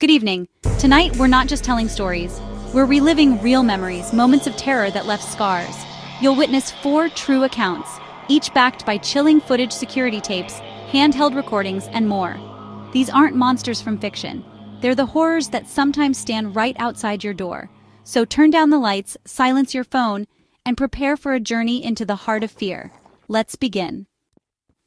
Good evening. Tonight, we're not just telling stories. We're reliving real memories, moments of terror that left scars. You'll witness 4 true accounts, each backed by chilling footage, security tapes, handheld recordings, and more. These aren't monsters from fiction. They're the horrors that sometimes stand right outside your door. So turn down the lights, silence your phone, and prepare for a journey into the heart of fear. Let's begin.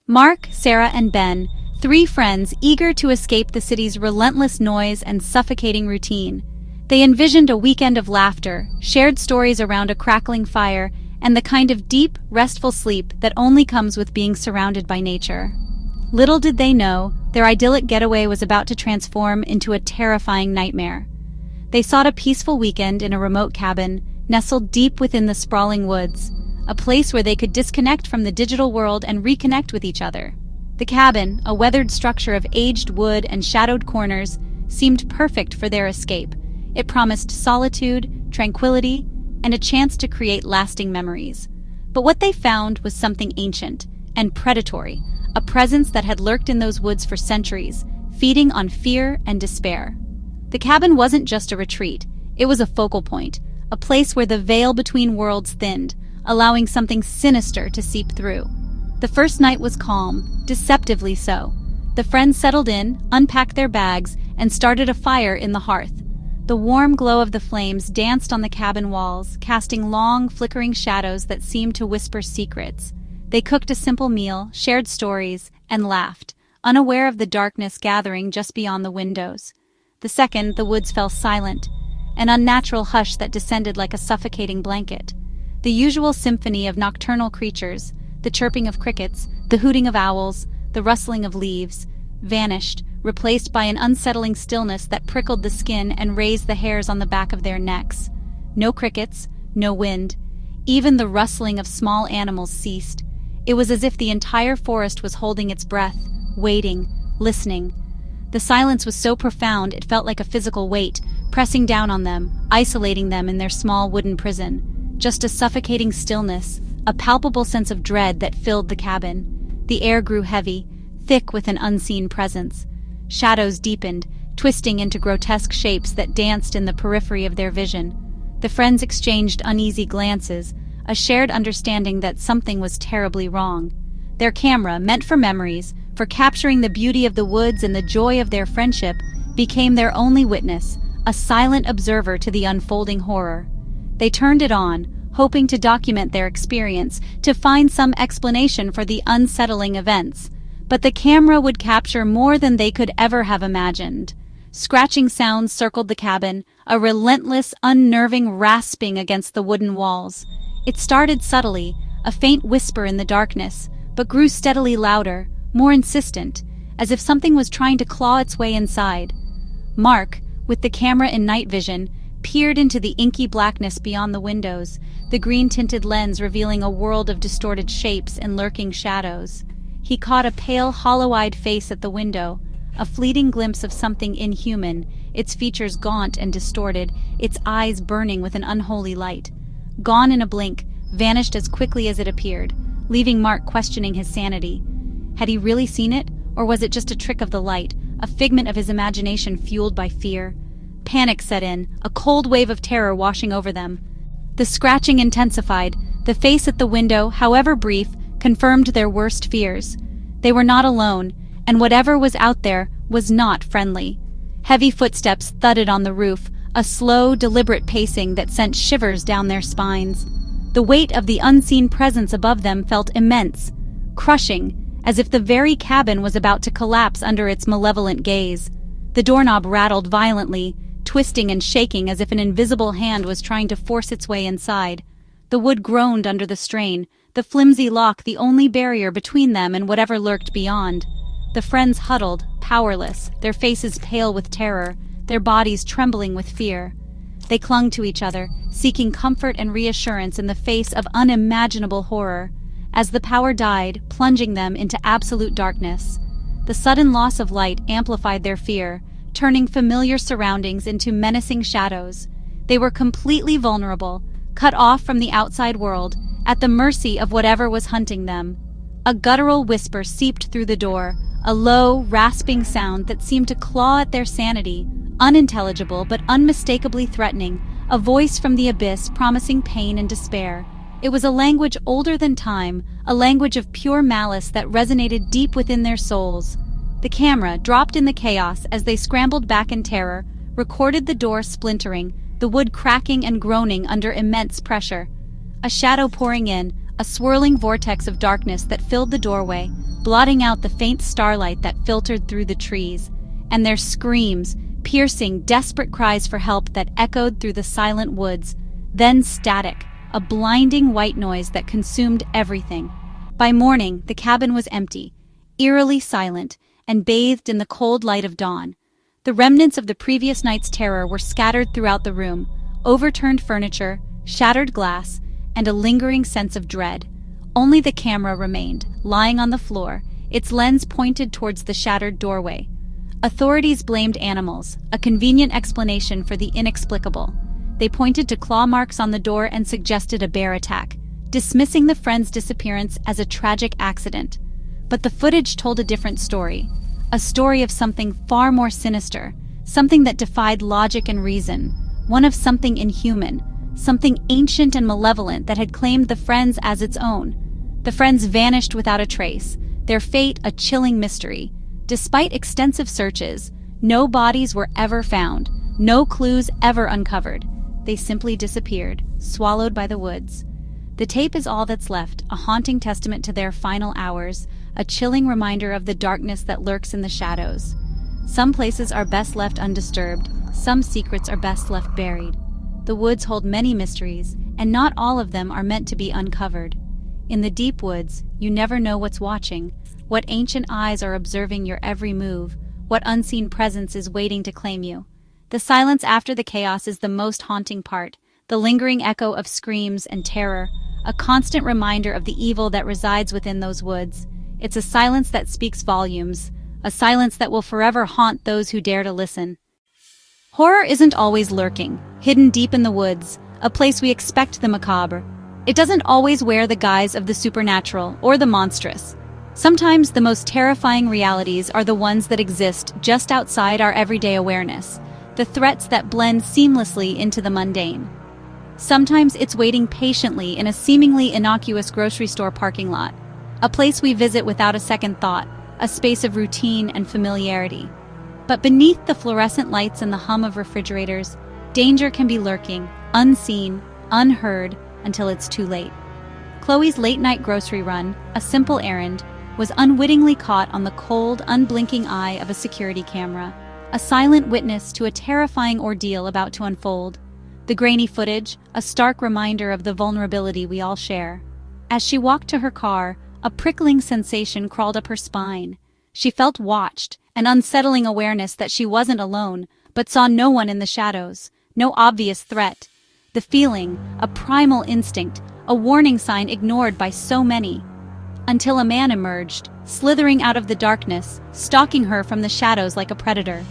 Mark, Sarah, and Ben, 3 friends eager to escape the city's relentless noise and suffocating routine. They envisioned a weekend of laughter, shared stories around a crackling fire, and the kind of deep, restful sleep that only comes with being surrounded by nature. Little did they know, their idyllic getaway was about to transform into a terrifying nightmare. They sought a peaceful weekend in a remote cabin, nestled deep within the sprawling woods, a place where they could disconnect from the digital world and reconnect with each other. The cabin, a weathered structure of aged wood and shadowed corners, seemed perfect for their escape. It promised solitude, tranquility, and a chance to create lasting memories. But what they found was something ancient and predatory, a presence that had lurked in those woods for centuries, feeding on fear and despair. The cabin wasn't just a retreat, it was a focal point, a place where the veil between worlds thinned, allowing something sinister to seep through. The first night was calm, deceptively so. The friends settled in, unpacked their bags, and started a fire in the hearth. The warm glow of the flames danced on the cabin walls, casting long, flickering shadows that seemed to whisper secrets. They cooked a simple meal, shared stories, and laughed, unaware of the darkness gathering just beyond the windows. The second, the woods fell silent, an unnatural hush that descended like a suffocating blanket. The usual symphony of nocturnal creatures, the chirping of crickets, the hooting of owls, the rustling of leaves, vanished, replaced by an unsettling stillness that prickled the skin and raised the hairs on the back of their necks. No crickets, no wind. Even the rustling of small animals ceased. It was as if the entire forest was holding its breath, waiting, listening. The silence was so profound it felt like a physical weight, pressing down on them, isolating them in their small wooden prison. Just a suffocating stillness, a palpable sense of dread that filled the cabin. The air grew heavy, thick with an unseen presence. Shadows deepened, twisting into grotesque shapes that danced in the periphery of their vision. The friends exchanged uneasy glances, a shared understanding that something was terribly wrong. Their camera, meant for memories, for capturing the beauty of the woods and the joy of their friendship, became their only witness, a silent observer to the unfolding horror. They turned it on, hoping to document their experience, to find some explanation for the unsettling events. But the camera would capture more than they could ever have imagined. Scratching sounds circled the cabin, a relentless, unnerving rasping against the wooden walls. It started subtly, a faint whisper in the darkness, but grew steadily louder, more insistent, as if something was trying to claw its way inside. Mark, with the camera in night vision, peered into the inky blackness beyond the windows, the green-tinted lens revealing a world of distorted shapes and lurking shadows. He caught a pale, hollow-eyed face at the window, a fleeting glimpse of something inhuman, its features gaunt and distorted, its eyes burning with an unholy light. Gone in a blink, vanished as quickly as it appeared, leaving Mark questioning his sanity. Had he really seen it, or was it just a trick of the light, a figment of his imagination fueled by fear? Panic set in, a cold wave of terror washing over them. The scratching intensified, the face at the window, however brief, confirmed their worst fears. They were not alone, and whatever was out there was not friendly. Heavy footsteps thudded on the roof, a slow, deliberate pacing that sent shivers down their spines. The weight of the unseen presence above them felt immense, crushing, as if the very cabin was about to collapse under its malevolent gaze. The doorknob rattled violently, twisting and shaking as if an invisible hand was trying to force its way inside. The wood groaned under the strain, the flimsy lock the only barrier between them and whatever lurked beyond. The friends huddled, powerless, their faces pale with terror, their bodies trembling with fear. They clung to each other, seeking comfort and reassurance in the face of unimaginable horror, as the power died, plunging them into absolute darkness. The sudden loss of light amplified their fear, turning familiar surroundings into menacing shadows. They were completely vulnerable, cut off from the outside world, at the mercy of whatever was hunting them. A guttural whisper seeped through the door, a low, rasping sound that seemed to claw at their sanity, unintelligible but unmistakably threatening, a voice from the abyss promising pain and despair. It was a language older than time, a language of pure malice that resonated deep within their souls. The camera, dropped in the chaos as they scrambled back in terror, recorded the door splintering, the wood cracking and groaning under immense pressure. A shadow pouring in, a swirling vortex of darkness that filled the doorway, blotting out the faint starlight that filtered through the trees. And their screams, piercing, desperate cries for help that echoed through the silent woods. Then static, a blinding white noise that consumed everything. By morning, the cabin was empty, eerily silent, and bathed in the cold light of dawn. The remnants of the previous night's terror were scattered throughout the room, overturned furniture, shattered glass, and a lingering sense of dread. Only the camera remained, lying on the floor, its lens pointed towards the shattered doorway. Authorities blamed animals, a convenient explanation for the inexplicable. They pointed to claw marks on the door and suggested a bear attack, dismissing the friend's disappearance as a tragic accident. But the footage told a different story, a story of something far more sinister, something that defied logic and reason, one of something inhuman, something ancient and malevolent that had claimed the friends as its own. The friends vanished without a trace, their fate a chilling mystery. Despite extensive searches, no bodies were ever found, no clues ever uncovered. They simply disappeared, swallowed by the woods. The tape is all that's left, a haunting testament to their final hours, a chilling reminder of the darkness that lurks in the shadows. Some places are best left undisturbed, some secrets are best left buried. The woods hold many mysteries, and not all of them are meant to be uncovered. In the deep woods, you never know what's watching, what ancient eyes are observing your every move, what unseen presence is waiting to claim you. The silence after the chaos is the most haunting part, the lingering echo of screams and terror, a constant reminder of the evil that resides within those woods. It's a silence that speaks volumes, a silence that will forever haunt those who dare to listen. Horror isn't always lurking, hidden deep in the woods, a place we expect the macabre. It doesn't always wear the guise of the supernatural or the monstrous. Sometimes the most terrifying realities are the ones that exist just outside our everyday awareness, the threats that blend seamlessly into the mundane. Sometimes it's waiting patiently in a seemingly innocuous grocery store parking lot, a place we visit without a second thought, a space of routine and familiarity. But beneath the fluorescent lights and the hum of refrigerators, danger can be lurking, unseen, unheard, until it's too late. Chloe's late-night grocery run, a simple errand, was unwittingly caught on the cold, unblinking eye of a security camera, a silent witness to a terrifying ordeal about to unfold. The grainy footage, a stark reminder of the vulnerability we all share. As she walked to her car, a prickling sensation crawled up her spine. She felt watched, an unsettling awareness that she wasn't alone, but saw no one in the shadows, no obvious threat. The feeling, a primal instinct, a warning sign ignored by so many. Until a man emerged, slithering out of the darkness, stalking her from the shadows like a predator.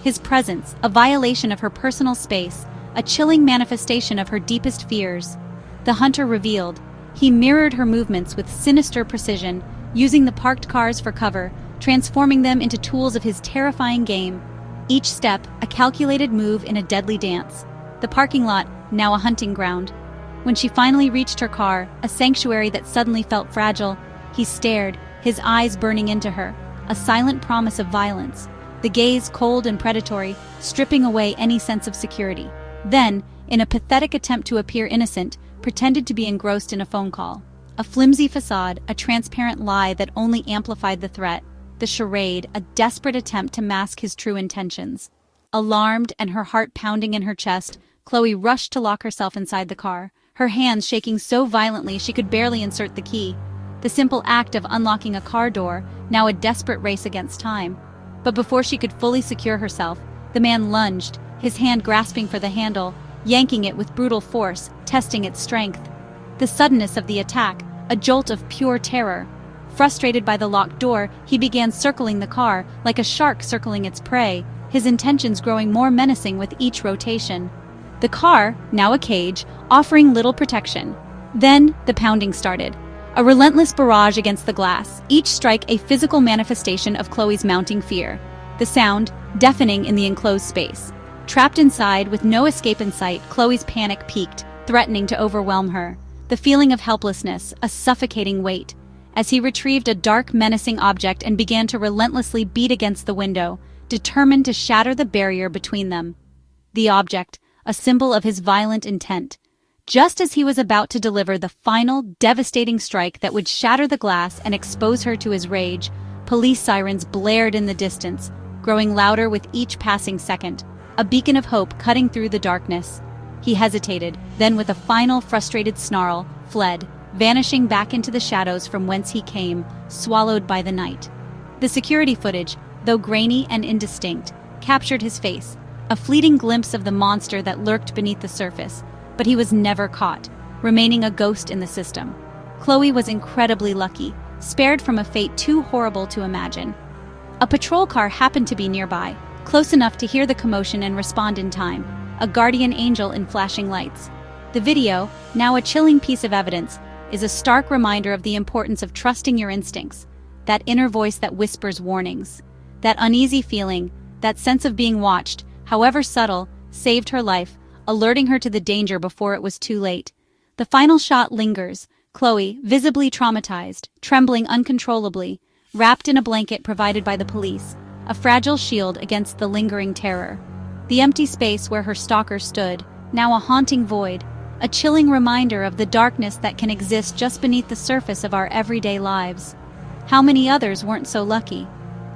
His presence, a violation of her personal space, a chilling manifestation of her deepest fears. The hunter revealed. He mirrored her movements with sinister precision, using the parked cars for cover, transforming them into tools of his terrifying game. Each step, a calculated move in a deadly dance. The parking lot, now a hunting ground. When she finally reached her car, a sanctuary that suddenly felt fragile, he stared, his eyes burning into her, a silent promise of violence, the gaze cold and predatory, stripping away any sense of security. Then, in a pathetic attempt to appear innocent, pretended to be engrossed in a phone call. A flimsy facade, a transparent lie that only amplified the threat, the charade, a desperate attempt to mask his true intentions. Alarmed and her heart pounding in her chest, Chloe rushed to lock herself inside the car, her hands shaking so violently she could barely insert the key. The simple act of unlocking a car door, now a desperate race against time. But before she could fully secure herself, the man lunged, his hand grasping for the handle, yanking it with brutal force, testing its strength. The suddenness of the attack, a jolt of pure terror. Frustrated by the locked door, he began circling the car, like a shark circling its prey, his intentions growing more menacing with each rotation. The car, now a cage, offering little protection. Then, the pounding started. A relentless barrage against the glass, each strike a physical manifestation of Chloe's mounting fear. the sound deafening in the enclosed space. Trapped inside, with no escape in sight, Chloe's panic peaked, threatening to overwhelm her. The feeling of helplessness, a suffocating weight. As he retrieved a dark, menacing object and began to relentlessly beat against the window, determined to shatter the barrier between them. The object, a symbol of his violent intent. Just as he was about to deliver the final, devastating strike that would shatter the glass and expose her to his rage, police sirens blared in the distance, growing louder with each passing second, a beacon of hope cutting through the darkness. He hesitated, then with a final frustrated snarl, fled, vanishing back into the shadows from whence he came, swallowed by the night. The security footage, though grainy and indistinct, captured his face, a fleeting glimpse of the monster that lurked beneath the surface, but he was never caught, remaining a ghost in the system. Chloe was incredibly lucky, spared from a fate too horrible to imagine. A patrol car happened to be nearby, close enough to hear the commotion and respond in time, a guardian angel in flashing lights. The video, now a chilling piece of evidence, is a stark reminder of the importance of trusting your instincts, that inner voice that whispers warnings. That uneasy feeling, that sense of being watched, however subtle, saved her life, alerting her to the danger before it was too late. The final shot lingers, Chloe, visibly traumatized, trembling uncontrollably, wrapped in a blanket provided by the police, a fragile shield against the lingering terror. The empty space where her stalker stood, now a haunting void, a chilling reminder of the darkness that can exist just beneath the surface of our everyday lives. How many others weren't so lucky?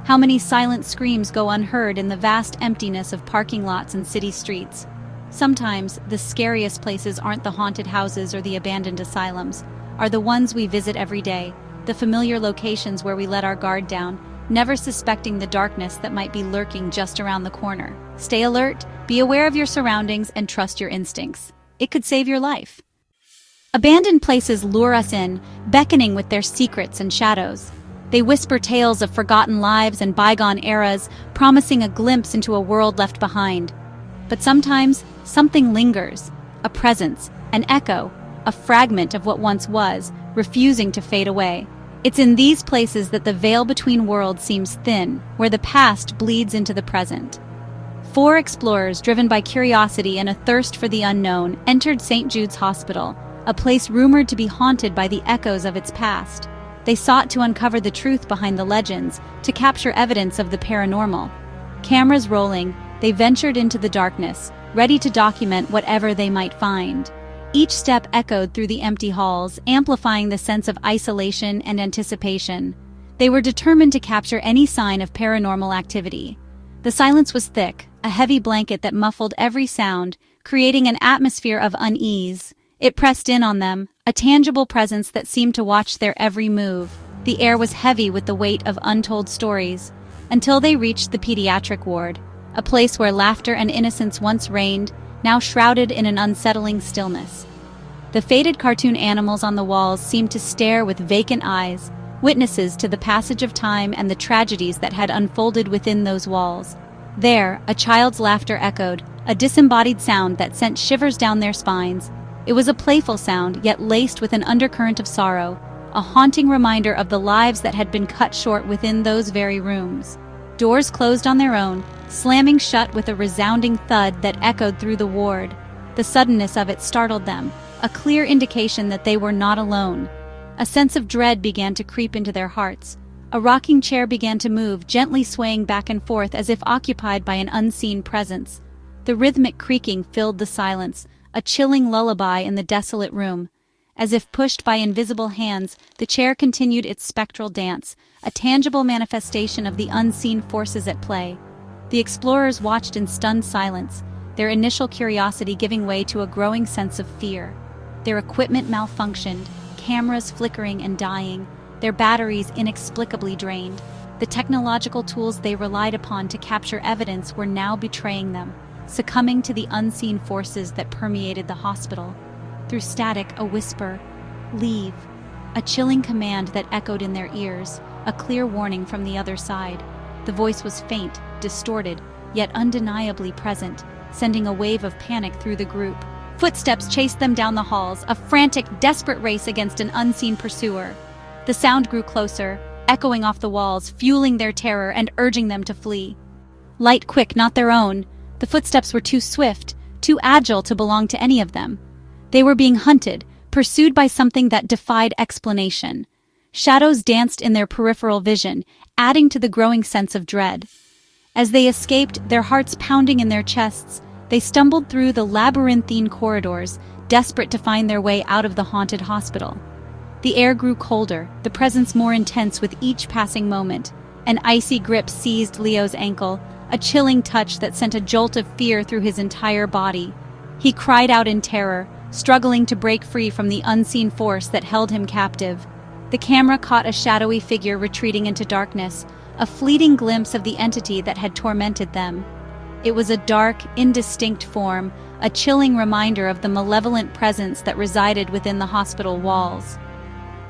How many silent screams go unheard in the vast emptiness of parking lots and city streets? Sometimes, the scariest places aren't the haunted houses or the abandoned asylums, are the ones we visit every day, the familiar locations where we let our guard down, never suspecting the darkness that might be lurking just around the corner. Stay alert, be aware of your surroundings, and trust your instincts. It could save your life. Abandoned places lure us in, beckoning with their secrets and shadows. They whisper tales of forgotten lives and bygone eras, promising a glimpse into a world left behind. But sometimes, something lingers, a presence, an echo, a fragment of what once was, refusing to fade away. It's in these places that the veil between worlds seems thin, where the past bleeds into the present. 4 explorers, driven by curiosity and a thirst for the unknown, entered St. Jude's Hospital, a place rumored to be haunted by the echoes of its past. They sought to uncover the truth behind the legends, to capture evidence of the paranormal. Cameras rolling, they ventured into the darkness, ready to document whatever they might find. Each step echoed through the empty halls, amplifying the sense of isolation and anticipation. They were determined to capture any sign of paranormal activity. The silence was thick, a heavy blanket that muffled every sound, creating an atmosphere of unease. It pressed in on them, a tangible presence that seemed to watch their every move. The air was heavy with the weight of untold stories, until they reached the pediatric ward, a place where laughter and innocence once reigned, now shrouded in an unsettling stillness. The faded cartoon animals on the walls seemed to stare with vacant eyes, witnesses to the passage of time and the tragedies that had unfolded within those walls. There, a child's laughter echoed, a disembodied sound that sent shivers down their spines. It was a playful sound, yet laced with an undercurrent of sorrow, a haunting reminder of the lives that had been cut short within those very rooms. Doors closed on their own, slamming shut with a resounding thud that echoed through the ward. The suddenness of it startled them, a clear indication that they were not alone. A sense of dread began to creep into their hearts. A rocking chair began to move, gently swaying back and forth as if occupied by an unseen presence. The rhythmic creaking filled the silence, a chilling lullaby in the desolate room. As if pushed by invisible hands, the chair continued its spectral dance, a tangible manifestation of the unseen forces at play. The explorers watched in stunned silence, their initial curiosity giving way to a growing sense of fear. Their equipment malfunctioned, cameras flickering and dying, their batteries inexplicably drained. The technological tools they relied upon to capture evidence were now betraying them, succumbing to the unseen forces that permeated the hospital. Through static, a whisper, "Leave," a chilling command that echoed in their ears, a clear warning from the other side. The voice was faint, distorted, yet undeniably present, sending a wave of panic through the group. Footsteps chased them down the halls, a frantic, desperate race against an unseen pursuer. The sound grew closer, echoing off the walls, fueling their terror and urging them to flee. Light quick, not their own. The footsteps were too swift, too agile to belong to any of them. They were being hunted, pursued by something that defied explanation. Shadows danced in their peripheral vision, adding to the growing sense of dread. As they escaped, their hearts pounding in their chests, they stumbled through the labyrinthine corridors, desperate to find their way out of the haunted hospital. The air grew colder, the presence more intense with each passing moment. An icy grip seized Leo's ankle, a chilling touch that sent a jolt of fear through his entire body. He cried out in terror, struggling to break free from the unseen force that held him captive. The camera caught a shadowy figure retreating into darkness, a fleeting glimpse of the entity that had tormented them. It was a dark, indistinct form, a chilling reminder of the malevolent presence that resided within the hospital walls.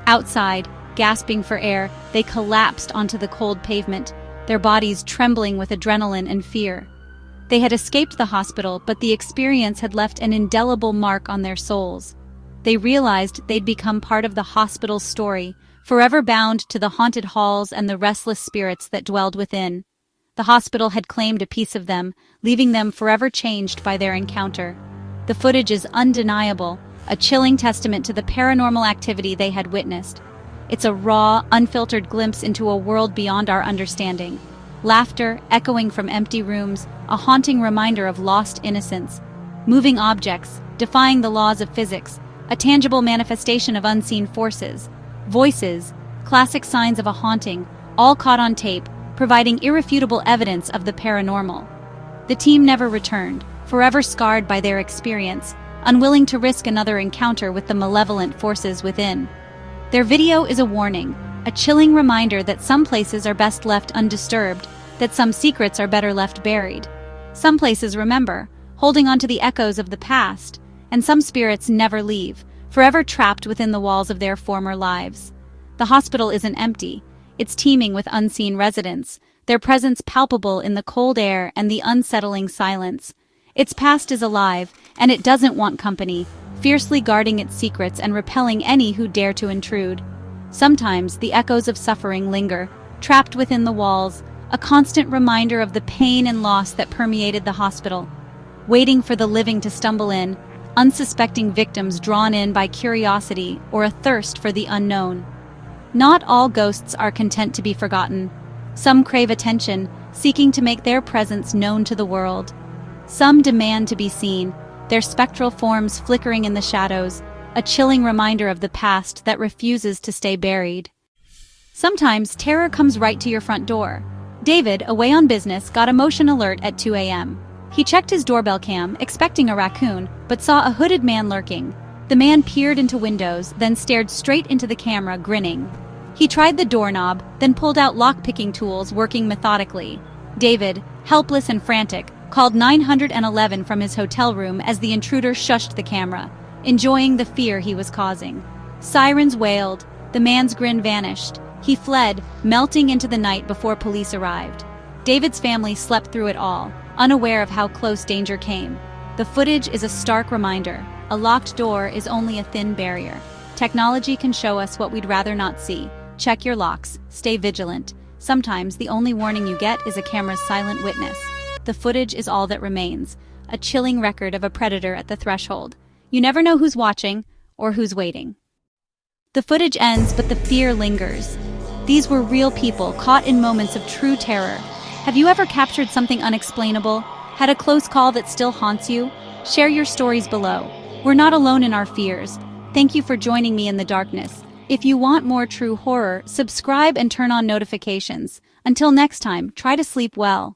Outside, gasping for air, they collapsed onto the cold pavement, their bodies trembling with adrenaline and fear. They had escaped the hospital, but the experience had left an indelible mark on their souls. They realized they'd become part of the hospital's story, forever bound to the haunted halls and the restless spirits that dwelled within. The hospital had claimed a piece of them, leaving them forever changed by their encounter. The footage is undeniable, a chilling testament to the paranormal activity they had witnessed. It's a raw, unfiltered glimpse into a world beyond our understanding. Laughter echoing from empty rooms, a haunting reminder of lost innocence. Moving objects, defying the laws of physics, a tangible manifestation of unseen forces. Voices, classic signs of a haunting, all caught on tape, providing irrefutable evidence of the paranormal. The team never returned, forever scarred by their experience, unwilling to risk another encounter with the malevolent forces within. Their video is a warning, a chilling reminder that some places are best left undisturbed, that some secrets are better left buried. Some places remember, holding on to the echoes of the past, and some spirits never leave, forever trapped within the walls of their former lives. The hospital isn't empty, it's teeming with unseen residents, their presence palpable in the cold air and the unsettling silence. Its past is alive, and it doesn't want company, fiercely guarding its secrets and repelling any who dare to intrude. Sometimes the echoes of suffering linger, trapped within the walls, a constant reminder of the pain and loss that permeated the hospital. Waiting for the living to stumble in, unsuspecting victims drawn in by curiosity or a thirst for the unknown. Not all ghosts are content to be forgotten. Some crave attention, seeking to make their presence known to the world. Some demand to be seen, their spectral forms flickering in the shadows, a chilling reminder of the past that refuses to stay buried. Sometimes terror comes right to your front door. David, away on business, got a motion alert at 2 a.m. He checked his doorbell cam, expecting a raccoon, but saw a hooded man lurking. The man peered into windows, then stared straight into the camera, grinning. He tried the doorknob, then pulled out lock-picking tools, working methodically. David, helpless and frantic, called 911 from his hotel room as the intruder shushed the camera, enjoying the fear he was causing. Sirens wailed, the man's grin vanished. He fled, melting into the night before police arrived. David's family slept through it all, unaware of how close danger came. The footage is a stark reminder. A locked door is only a thin barrier. Technology can show us what we'd rather not see. Check your locks, stay vigilant. Sometimes the only warning you get is a camera's silent witness. The footage is all that remains, a chilling record of a predator at the threshold. You never know who's watching or who's waiting. The footage ends, but the fear lingers. These were real people caught in moments of true terror. Have you ever captured something unexplainable? Had a close call that still haunts you? Share your stories below. We're not alone in our fears. Thank you for joining me in the darkness. If you want more true horror, subscribe and turn on notifications. Until next time, try to sleep well.